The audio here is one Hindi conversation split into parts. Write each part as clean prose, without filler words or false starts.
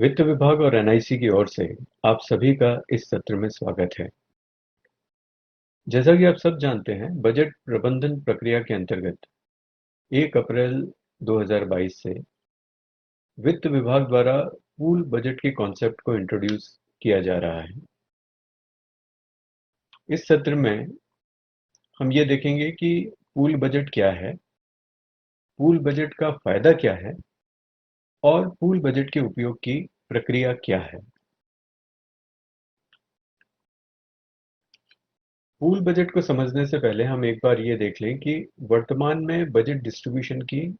वित्त विभाग और एनआईसी की ओर से आप सभी का इस सत्र में स्वागत है। जैसा कि आप सब जानते हैं, बजट प्रबंधन प्रक्रिया के अंतर्गत 1 अप्रैल 2022 से वित्त विभाग द्वारा पूल बजट के कॉन्सेप्ट को इंट्रोड्यूस किया जा रहा है। इस सत्र में हम ये देखेंगे कि पूल बजट क्या है, पूल बजट का फायदा क्या है और पूल बजट के उपयोग की प्रक्रिया क्या है। पूल बजट को समझने से पहले हम एक बार ये देख लें कि वर्तमान में बजट डिस्ट्रीब्यूशन की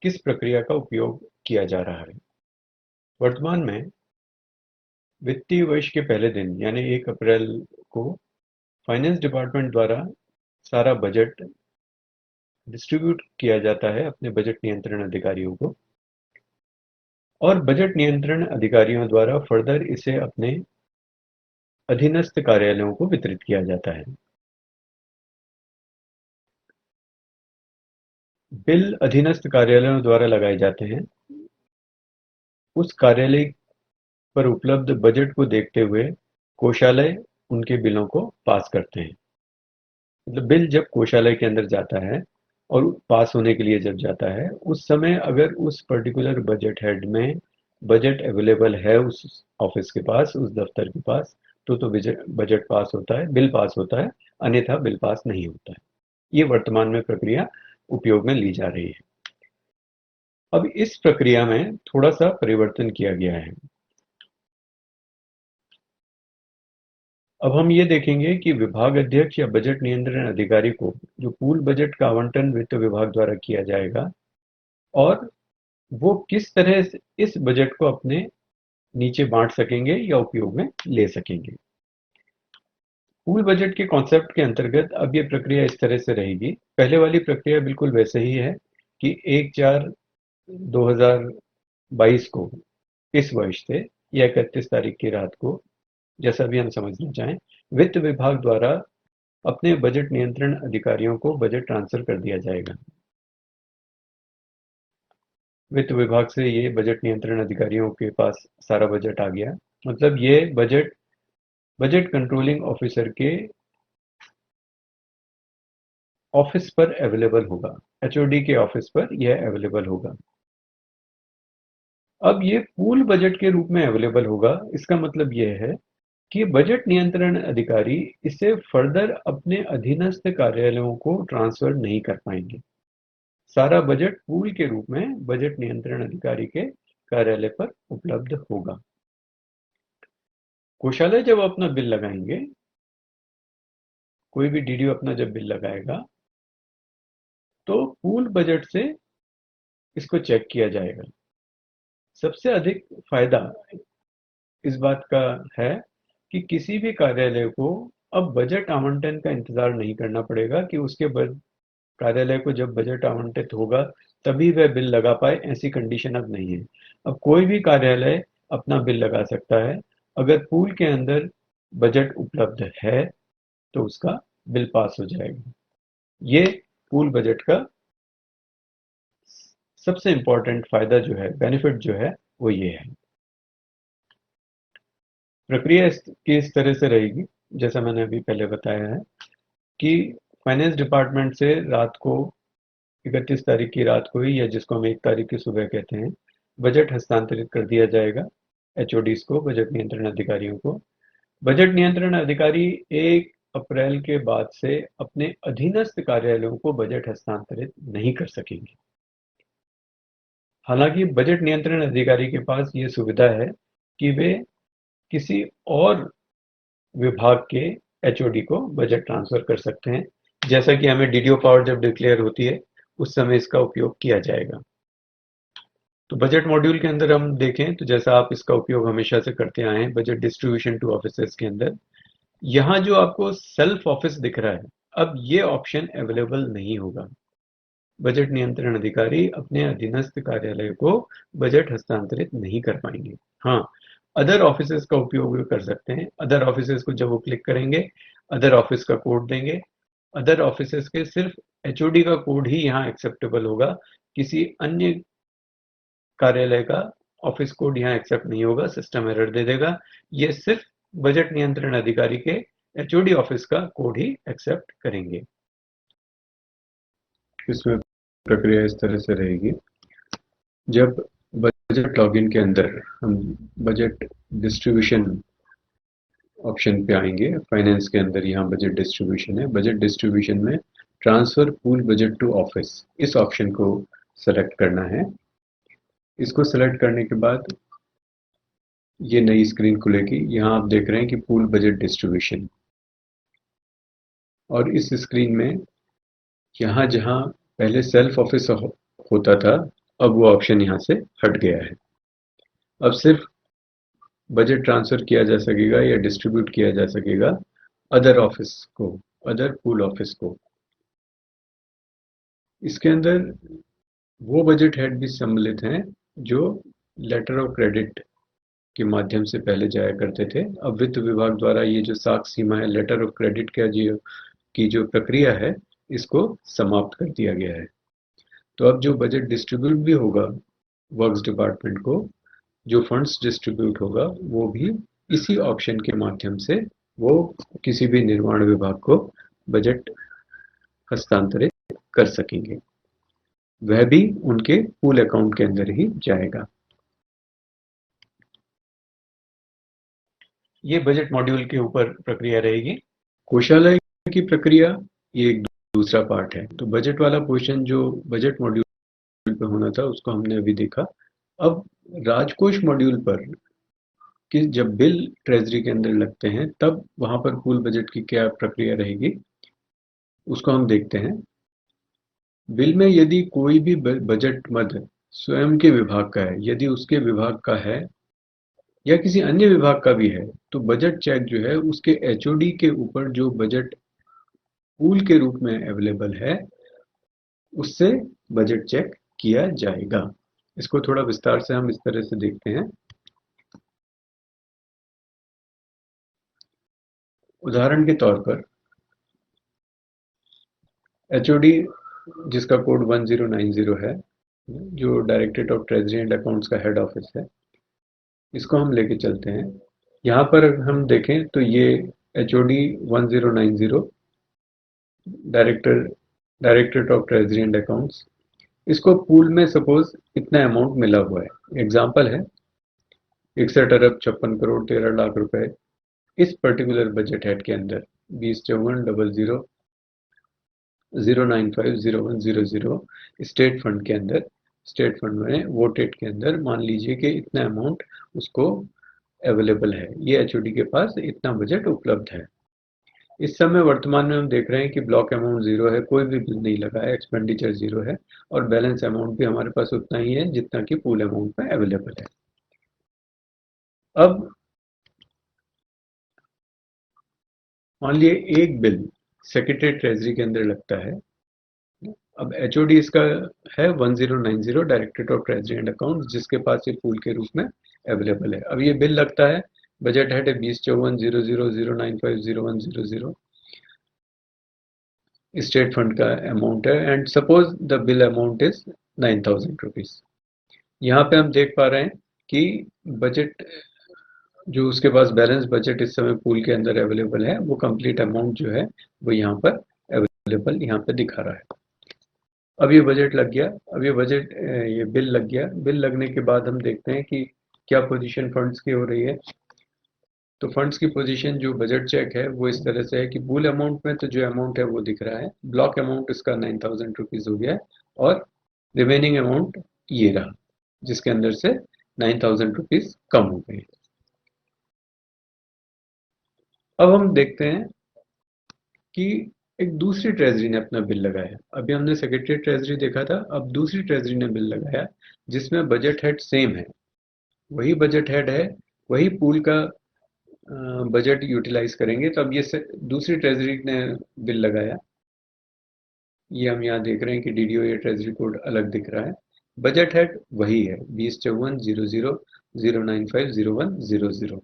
किस प्रक्रिया का उपयोग किया जा रहा है। वर्तमान में वित्तीय वर्ष के पहले दिन यानी 1 अप्रैल को फाइनेंस डिपार्टमेंट द्वारा सारा बजट डिस्ट्रीब्यूट किया जाता है अपने बजट नियंत्रण अधिकारियों को, और बजट नियंत्रण अधिकारियों द्वारा फर्दर इसे अपने अधीनस्थ कार्यालयों को वितरित किया जाता है। बिल अधीनस्थ कार्यालयों द्वारा लगाए जाते हैं। उस कार्यालय पर उपलब्ध बजट को देखते हुए कोषालय उनके बिलों को पास करते हैं। मतलब बिल जब कोषालय के अंदर जाता है और पास होने के लिए जब जाता है, उस समय अगर उस पर्टिकुलर बजट हेड में बजट अवेलेबल है उस ऑफिस के पास, उस दफ्तर के पास, तो बजट पास होता है, बिल पास होता है, अन्यथा बिल पास नहीं होता है। ये वर्तमान में प्रक्रिया उपयोग में ली जा रही है। अब इस प्रक्रिया में थोड़ा सा परिवर्तन किया गया है। अब हम ये देखेंगे कि विभाग अध्यक्ष या बजट नियंत्रण अधिकारी को जो पूल बजट का आवंटन वित्त विभाग द्वारा किया जाएगा और वो किस तरह से इस बजट को अपने नीचे बांट सकेंगे या उपयोग में ले सकेंगे। पूल बजट के कॉन्सेप्ट के अंतर्गत अब ये प्रक्रिया इस तरह से रहेगी। पहले वाली प्रक्रिया बिल्कुल वैसे ही है कि 1/4/2022 को, इस वर्ष से या 31 तारीख की रात को, जैसा भी हम समझना चाहें, वित्त विभाग द्वारा अपने बजट नियंत्रण अधिकारियों को बजट ट्रांसफर कर दिया जाएगा। वित्त विभाग से ये बजट नियंत्रण अधिकारियों के पास सारा बजट आ गया। मतलब ये बजट बजट कंट्रोलिंग ऑफिसर के ऑफिस पर अवेलेबल होगा, एचओडी के ऑफिस पर यह अवेलेबल होगा। अब ये पूल बजट के रूप में अवेलेबल होगा। इसका मतलब यह है कि बजट नियंत्रण अधिकारी इसे फर्दर अपने अधीनस्थ कार्यालयों को ट्रांसफर नहीं कर पाएंगे। सारा बजट पूल के रूप में बजट नियंत्रण अधिकारी के कार्यालय पर उपलब्ध होगा। कोषालय जब अपना बिल लगाएंगे, कोई भी डीडीओ अपना जब बिल लगाएगा, तो पूल बजट से इसको चेक किया जाएगा। सबसे अधिक फायदा इस बात का है कि किसी भी कार्यालय को अब बजट आवंटन का इंतजार नहीं करना पड़ेगा कि उसके कार्यालय को जब बजट आवंटित होगा तभी वह बिल लगा पाए, ऐसी कंडीशन अब नहीं है। अब कोई भी कार्यालय अपना बिल लगा सकता है। अगर पूल के अंदर बजट उपलब्ध है तो उसका बिल पास हो जाएगा। ये पूल बजट का सबसे इंपॉर्टेंट फायदा जो है, बेनिफिट जो है, वो ये है। प्रक्रिया इस तरह से रहेगी, जैसा मैंने अभी पहले बताया है, कि फाइनेंस डिपार्टमेंट से रात को 31 तारीख की रात को ही, या जिसको हम 1 तारीख की सुबह कहते हैं, बजट हस्तांतरित कर दिया जाएगा एचओडीज को, बजट नियंत्रण अधिकारियों को। बजट नियंत्रण अधिकारी 1 अप्रैल के बाद से अपने अधीनस्थ कार्यालयों को बजट हस्तांतरित नहीं कर सकेंगे। हालांकि बजट नियंत्रण अधिकारी के पास ये सुविधा है कि वे किसी और विभाग के एचओडी को बजट ट्रांसफर कर सकते हैं। जैसा कि हमें डीडीओ पावर जब डिक्लेयर होती है उस समय इसका उपयोग किया जाएगा। तो बजट मॉड्यूल के अंदर हम देखें तो जैसा आप इसका उपयोग हमेशा से करते आए हैं बजट डिस्ट्रीब्यूशन टू ऑफिसर्स के अंदर, यहाँ जो आपको सेल्फ ऑफिस दिख रहा है, अब ये ऑप्शन अवेलेबल नहीं होगा। बजट नियंत्रण अधिकारी अपने अधीनस्थ कार्यालय को बजट हस्तांतरित नहीं कर पाएंगे। हाँ, अदर ऑफिसेस का उपयोग भी कर सकते हैं। अदर ऑफिसेस को जब वो क्लिक करेंगे, अदर ऑफिस का कोड देंगे, अदर ऑफिसेस के सिर्फ एचओडी का कोड ही यहाँ एक्सेप्टेबल होगा, किसी अन्य कार्यालय का ऑफिस कोड यहाँ एक्सेप्ट नहीं होगा, सिस्टम एरर दे देगा। ये सिर्फ बजट नियंत्रण अधिकारी के एचओडी ऑफिस का कोड ही एक्सेप्ट करेंगे। इसमें प्रक्रिया इस तरह से रहेगी, जब बजट लॉगिन के अंदर हम बजट डिस्ट्रीब्यूशन ऑप्शन पे आएंगे, फाइनेंस के अंदर यहाँ बजट डिस्ट्रीब्यूशन है, बजट डिस्ट्रीब्यूशन में transfer pool budget to office, इस ऑप्शन को सेलेक्ट करना है। इसको सेलेक्ट करने के बाद ये नई स्क्रीन खुलेगी। यहाँ आप देख रहे हैं कि पूल बजट डिस्ट्रीब्यूशन, और इस स्क्रीन में यहाँ जहाँ पहले सेल्फ ऑफिस होता था, अब वो ऑप्शन यहाँ से हट गया है। अब सिर्फ बजट ट्रांसफर किया जा सकेगा या डिस्ट्रीब्यूट किया जा सकेगा अदर ऑफिस को, अदर पूल ऑफिस को। इसके अंदर वो बजट हेड भी सम्मिलित हैं जो लेटर ऑफ क्रेडिट के माध्यम से पहले जाया करते थे। अब वित्त विभाग द्वारा ये जो साख सीमा है लेटर ऑफ क्रेडिट की जो प्रक्रिया है, इसको समाप्त कर दिया गया है। तो अब जो बजट डिस्ट्रीब्यूट भी होगा वर्क्स डिपार्टमेंट को, जो फंड्स डिस्ट्रीब्यूट होगा वो भी इसी ऑप्शन के माध्यम से वो किसी भी निर्माण विभाग को बजट हस्तांतरित कर सकेंगे, वह भी उनके पूल अकाउंट के अंदर ही जाएगा। ये बजट मॉड्यूल के ऊपर प्रक्रिया रहेगी। कोषालय की प्रक्रिया ये एक दूसरा पार्ट है। तो बजट वाला पोर्शन जो बजट मॉड्यूल पे होना था उसको हमने अभी देखा। अब राजकोष मॉड्यूल पर कि जब बिल ट्रेजरी के अंदर लगते हैं तब वहां पर पूल बजट की क्या प्रक्रिया रहेगी उसको हम देखते हैं। बिल में यदि कोई भी बजट मद स्वयं के विभाग का है, यदि उसके विभाग का है या किसी अन्य विभाग का भी है, तो बजट चेक जो है उसके एचओडी के ऊपर जो बजट पूल के रूप में अवेलेबल है उससे बजट चेक किया जाएगा। इसको थोड़ा विस्तार से हम इस तरह से देखते हैं। उदाहरण के तौर पर एचओडी जिसका कोड 1090 है, जो directorate of treasury and accounts का हेड ऑफिस है, इसको हम लेके चलते हैं। यहाँ पर हम देखें तो ये HOD 1090 directorate of treasury and accounts, इसको पूल में सपोज इतना अमाउंट मिला हुआ है। एग्जाम्पल है 61 अरब 56 करोड़ 13 लाख रुपए इस पर्टिकुलर बजट हेड के अंदर 20540009501000 स्टेट फंड के अंदर, स्टेट फंड में वोटेड के अंदर मान लीजिए कि इतना अमाउंट उसको अवेलेबल है, ये एचओडी के पास इतना बजट उपलब्ध है। इस समय वर्तमान में हम देख रहे हैं कि ब्लॉक अमाउंट जीरो है, कोई भी बिल नहीं लगा है, एक्सपेंडिचर जीरो है और बैलेंस अमाउंट भी हमारे पास उतना ही है जितना कि पूल अमाउंट में अवेलेबल है। अब मान लिए एक बिल सेक्रेटरी ट्रेजरी के अंदर लगता है। अब एचओडी इसका है 1090 directorate of treasury and accounts, जिसके पास ये पूल के रूप में अवेलेबल है। अब ये बिल लगता है, बजट हेड है 20540009501000, स्टेट फंड का अमाउंट है and suppose the bill amount is 9000 rupees. यहाँ पे हम देख पा रहे हैं कि बजट जो उसके पास बैलेंस बजट इस समय पूल के अंदर अवेलेबल है, वो कंप्लीट अमाउंट जो है वो यहाँ पर अवेलेबल यहाँ पे दिखा रहा है। अब ये बजट लग गया, अब ये बिल लग गया। बिल लगने के बाद हम देखते हैं कि क्या पोजीशन फंड्स की हो रही है। तो फंड्स की पोजीशन जो बजट चेक है वो इस तरह से है कि पूल अमाउंट में तो जो अमाउंट है वो दिख रहा है, ब्लॉक अमाउंट इसका 9000 रुपीज हो गया है और रिमेनिंग अमाउंट ये रहा जिसके अंदर से 9000 रुपीज कम हो गए। अब हम देखते हैं कि एक दूसरी ट्रेजरी ने अपना बिल लगाया। अभी हमने सेक्रेटरी ट्रेजरी देखा था, अब दूसरी ट्रेजरी ने बिल लगाया जिसमें बजट हेड सेम है, वही बजट हेड है, वही पूल का बजट यूटिलाइज करेंगे। तो अब ये दूसरी ट्रेजरी ने बिल लगाया, ये हम यहाँ देख रहे हैं कि डीडीओ या ट्रेजरी कोड अलग दिख रहा है, बजट हेड वही है 20540009501000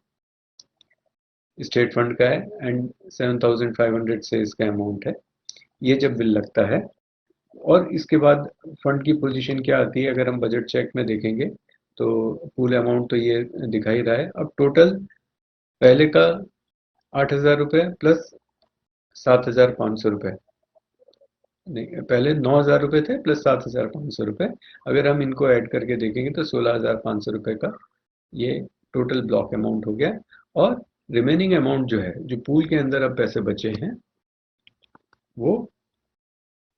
स्टेट फंड का है एंड 7500 से इसका अमाउंट है। ये जब बिल लगता है और इसके बाद फंड की पोजीशन क्या आती है, अगर हम बजट चेक में देखेंगे तो पूल अमाउंट तो ये दिखा ही रहा है। अब टोटल पहले का 8,000 रुपये प्लस 7,500 रुपये, नहीं पहले 9,000 रुपये थे प्लस 7,500 रुपये। अगर हम इनको ऐड करके देखेंगे तो 16,500 रुपये का ये टोटल ब्लॉक अमाउंट हो गया। और रिमेनिंग अमाउंट जो है, जो पूल के अंदर अब पैसे बचे हैं, वो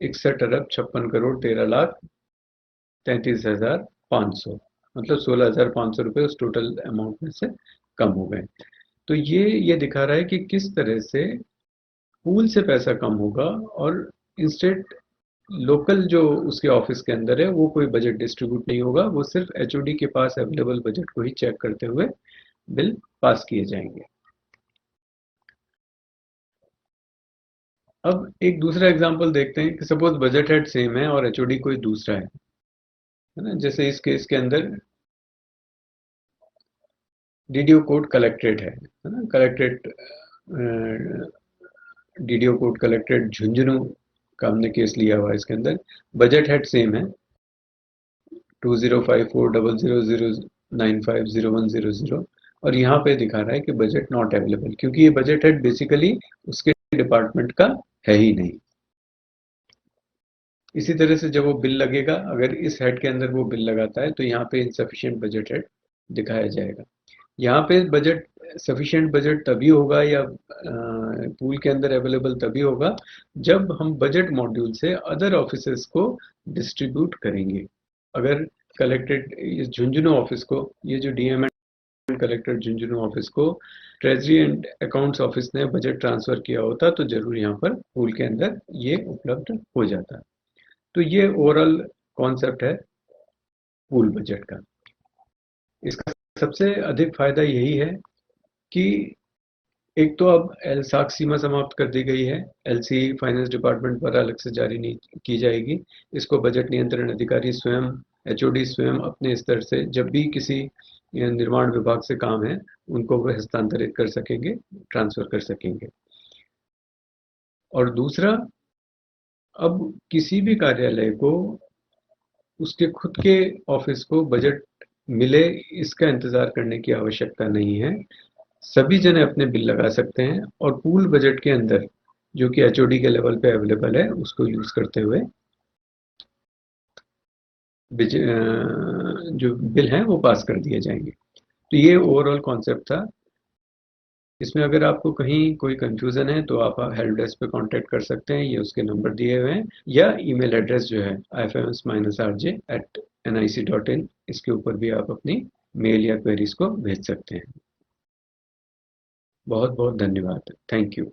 61,56,13,33,500, मतलब 16,500 रुपये उस टोटल अमाउंट में से कम हो गए। तो ये दिखा रहा है कि किस तरह से पूल से पैसा कम होगा और इंस्टेड लोकल जो उसके ऑफिस के अंदर है वो कोई बजट डिस्ट्रीब्यूट नहीं होगा, वो सिर्फ एचओडी के पास अवेलेबल बजट को ही चेक करते हुए बिल पास किए जाएंगे। अब एक दूसरा एग्जांपल देखते हैं कि सपोज बजट हेड सेम है और एचओडी कोई दूसरा है ना। जैसे इस केस के अंदर डीडीओ कोड कलेक्टेड है ना, collected DDO code collected Jhunjhunu का हमने केस लिया हुआ है। इसके अंदर बजट हेड सेम है 205400095010 और यहाँ पे दिखा रहा है कि बजट नॉट अवेलेबल, क्योंकि ये बजट हेड बेसिकली उसके डिपार्टमेंट का है ही नहीं। इसी तरह से जब वो बिल लगेगा, अगर इस हेड के अंदर वो बिल लगाता है तो यहाँ पे इनसफिशिएंट बजट हेड दिखाया जाएगा। यहाँ पे बजट सफिशिएंट बजट तभी होगा या पूल के अंदर अवेलेबल तभी होगा जब हम बजट मॉड्यूल से अदर ऑफिसेस को डिस्ट्रीब्यूट करेंगे। अगर कलेक्टेड झुंझुनू ऑफिस को, ये जो DM and collected Jhunjhunu office को ट्रेजरी एंड अकाउंट्स ऑफिस ने बजट ट्रांसफर किया होता तो जरूर यहाँ पर पूल के अंदर ये उपलब्ध हो जाता। तो ये ओवरऑल कॉन्सेप्ट है पूल बजट का। इसका सबसे अधिक फायदा यही है कि एक तो अब एलसाक सीमा समाप्त कर दी गई है, एलसी फाइनेंस डिपार्टमेंट पर अलग से जारी नहीं की जाएगी। इसको बजट नियंत्रण अधिकारी स्वयं, एचओडी स्वयं अपने स्तर से जब भी किसी निर्माण विभाग से काम है उनको वह हस्तांतरित कर सकेंगे, ट्रांसफर कर सकेंगे। और दूसरा, अब किसी भी कार्यालय को उसके खुद के ऑफिस को बजट मिले इसका इंतजार करने की आवश्यकता नहीं है। सभी जने अपने बिल लगा सकते हैं और पूल बजट के अंदर जो कि एचओडी के लेवल पे अवेलेबल है उसको यूज करते हुए जो बिल हैं वो पास कर दिए जाएंगे। तो ये ओवरऑल कॉन्सेप्ट था। इसमें अगर आपको कहीं कोई कंफ्यूजन है तो आप हेल्प डेस्क पे कांटेक्ट कर सकते हैं, ये उसके नंबर दिए हुए हैं, या ईमेल एड्रेस जो है ifms-rj@nic.in, इसके ऊपर भी आप अपनी मेल या क्वेरीज को भेज सकते हैं। बहुत बहुत धन्यवाद। Thank you.